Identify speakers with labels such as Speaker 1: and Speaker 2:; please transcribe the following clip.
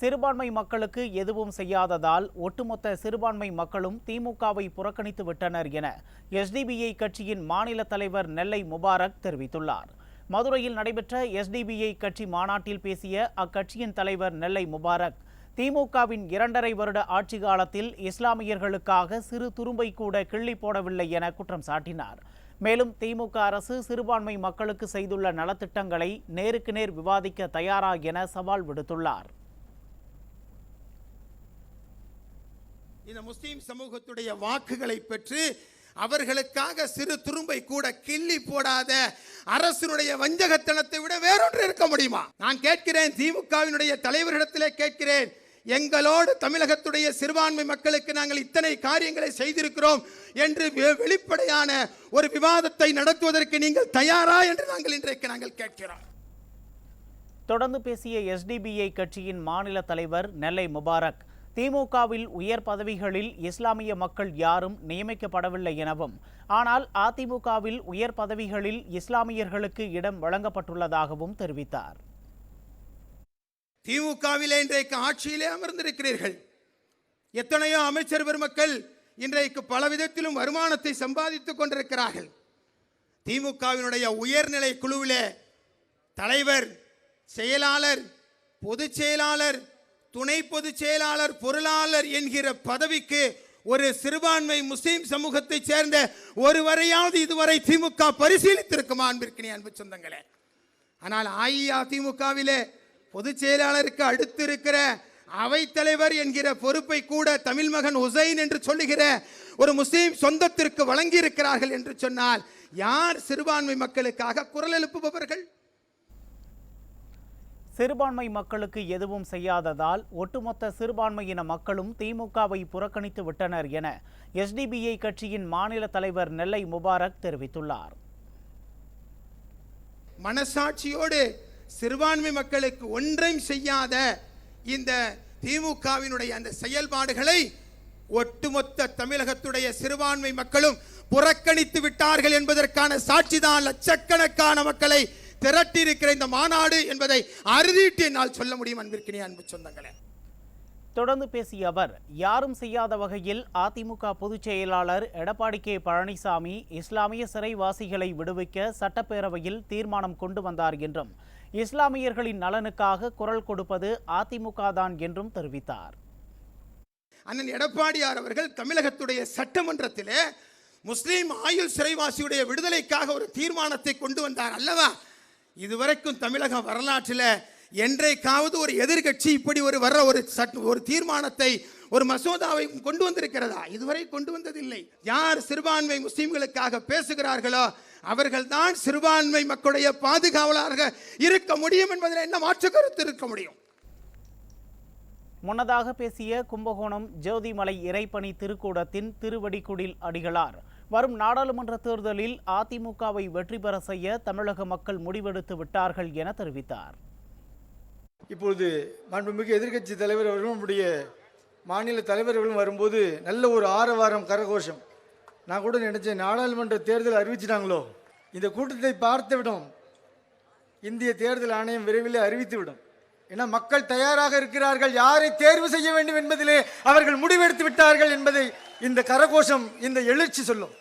Speaker 1: சிறுபான்மை மக்களுக்கு எதுவும் செய்யாததால் ஒட்டுமொத்த சிறுபான்மை மக்களும் திமுகவை புறக்கணித்து விட்டனர் என எஸ்டிபிஐ கட்சியின் மாநில தலைவர் நெல்லை முபாரக் தெரிவித்துள்ளார். மதுரையில் நடைபெற்ற எஸ்டிபிஐ கட்சி மாநாட்டில் பேசிய அக்கட்சியின் தலைவர் நெல்லை முபாரக், திமுகவின் 2.5 வருட ஆட்சி காலத்தில் இஸ்லாமியர்களுக்காக சிறு துரும்பை கூட கிள்ளி போடவில்லை என குற்றம் சாட்டினார். மேலும் திமுக அரசு சிறுபான்மை மக்களுக்கு செய்துள்ள நலத்திட்டங்களை நேருக்கு நேர் விவாதிக்க தயாரா என சவால் விடுத்துள்ளார்.
Speaker 2: இந்த முஸ்லிம் சமூகத்துடைய வாக்குகளை பெற்று அவர்களுக்காக சிறு துரும்பை கூட கிள்ளி போடாத அரசினுடைய வஞ்சகத்தனத்தை விட வேறொன்று இருக்க முடியுமா? நான் கேட்கிறேன், திமுகவினுடைய தலைவர்களிடத்திலே கேட்கிறேன், எங்களோடு தமிழகத்துடைய சிறுபான்மை மக்களுக்கு நாங்கள் இத்தனை காரியங்களை செய்திருக்கிறோம் என்று வெளிப்படையான ஒரு விவாதத்தை நடத்துவதற்கு நீங்கள் தயாரா என்று நாங்கள் கேட்கிறோம்.
Speaker 1: தொடர்ந்து பேசிய எஸ்டிபிஐ கட்சியின் மாநில தலைவர் நெல்லை முபாரக், திமுகவில் உயர் பதவிகளில் இஸ்லாமிய மக்கள் யாரும் நியமிக்கப்படவில்லை எனவும், ஆனால் அதிமுகவில் உயர் பதவிகளில் இஸ்லாமியர்களுக்கு இடம் வழங்கப்பட்டுள்ளதாகவும் தெரிவித்தார்.
Speaker 2: திமுகவிலே இன்றைக்கு ஆட்சியிலே அமர்ந்திருக்கிறீர்கள். எத்தனையோ அமைச்சர் பெருமக்கள் இன்றைக்கு பல விதத்திலும் வருமானத்தை சம்பாதித்துக் கொண்டிருக்கிறார்கள். திமுகவினுடைய உயர்நிலை குழுவிலே தலைவர், செயலாளர், பொதுச் செயலாளர், துணை பொதுச் செயலாளர், பொருளாளர் என்கிற பதவிக்கு ஒரு சிறுபான்மை முஸ்லிம் சமூகத்தை சேர்ந்த ஒருவரையாவது இதுவரை திமுக பரிசீலித்திருக்குமா? அன்பு சொந்தங்களே, ஆனால் அஇஅதிமுகவிலே பொதுச் செயலாளருக்கு அடுத்து இருக்கிற அவைத்தலைவர் என்கிற பொறுப்பை கூட தமிழ் மகன் ஹுசைன் என்று சொல்லுகிற ஒரு முஸ்லிம் சொந்தத்திற்கு வழங்கி இருக்கிறார்கள் என்று சொன்னால் யார் சிறுபான்மை மக்களுக்காக குரல் எழுப்புபவர்கள்?
Speaker 1: சிறுபான்மை மக்களுக்கு எதுவும் செய்யாததால் ஒட்டுமொத்த சிறுபான்மையின மக்களும் திமுகவை புறக்கணித்து விட்டனர் என எஸ்டிபிஐ கட்சியின் மாநில தலைவர் நெல்லை முபாரக் தெரிவித்துள்ளார்.
Speaker 2: மனசாட்சியோடு சிறுபான்மை மக்களுக்கு ஒன்றையும் செய்யாத இந்த திமுகவினுடைய அந்த செயல்பாடுகளை ஒட்டுமொத்த தமிழகத்துடைய சிறுபான்மை மக்களும் புறக்கணித்து விட்டார்கள் என்பதற்கான சாட்சிதான் லட்சக்கணக்கான மக்களை திரட்டி இருக்கிற இந்த மாநாடு என்பதை அறுதிட்டு என்னால் சொல்ல முடியும். அன்பு சொந்தங்களே,
Speaker 1: தொடர்ந்து பேசிய அவர், யாரும் செய்யாத வகையில் அதிமுக பொதுச் செயலாளர் எடப்பாடி கே பழனிசாமி இஸ்லாமிய சிறைவாசிகளை விடுவிக்க சட்டப்பேரவையில் தீர்மானம் கொண்டு வந்தார் என்றும், இஸ்லாமியர்களின் நலனுக்காக குரல் கொடுப்பது அதிமுக தான் என்றும் தெரிவித்தார்.
Speaker 2: அண்ணன் எடப்பாடியார் அவர்கள் தமிழகத்துடைய சட்டமன்றத்திலே முஸ்லீம் ஆயுள் சிறைவாசியுடைய விடுதலைக்காக ஒரு தீர்மானத்தை கொண்டு வந்தார் அல்லவா? இதுவரைக்கும் தமிழக வரலாற்றில் என்றைக்காவது ஒரு எதிர்கட்சி இப்படி ஒரு தீர்மானத்தை, ஒரு மசோதாவை கொண்டு வந்திருக்கிறதா? இதுவரை கொண்டு வந்ததில்லை. யார் சிறுபான்மை முஸ்லிம்களுக்காக பேசுகிறார்களோ அவர்கள் தான் சிறுபான்மை மக்களுடைய பாதுகாவலராக இருக்க முடியும் என்பதில் என்ன மாற்று கருத்து இருக்க முடியும்?
Speaker 1: முன்னதாக பேசிய கும்பகோணம் ஜோதிமலை இறைப்பணி திருக்கூடத்தின் திருவடிக்குடில் அடிகளார், வரும் நாடாளுமன்ற தேர்தலில் அதிமுகவை வெற்றி பெற செய்ய தமிழக மக்கள் முடிவெடுத்து விட்டார்கள் என தெரிவித்தார்.
Speaker 3: இப்பொழுது மாண்புமிகு எதிர்க்கட்சி தலைவர் அவர்களும் நம்முடைய மாநில தலைவர்களும் வரும்போது நல்ல ஒரு ஆரவாரம், கரகோஷம். நான் கூட நினைச்சேன், நாடாளுமன்ற தேர்தல் அறிவிச்சிட்டாங்களோ, இந்த கூட்டத்தை பார்த்துவிடும் இந்திய தேர்தல் ஆணையம் விரைவில் அறிவித்துவிடும். ஏன்னா மக்கள் தயாராக இருக்கிறார்கள், யாரை தேர்வு செய்ய வேண்டும் என்பதிலே அவர்கள் முடிவெடுத்து விட்டார்கள் என்பதை இந்த கரகோஷம், இந்த எழுச்சி சொல்லும்.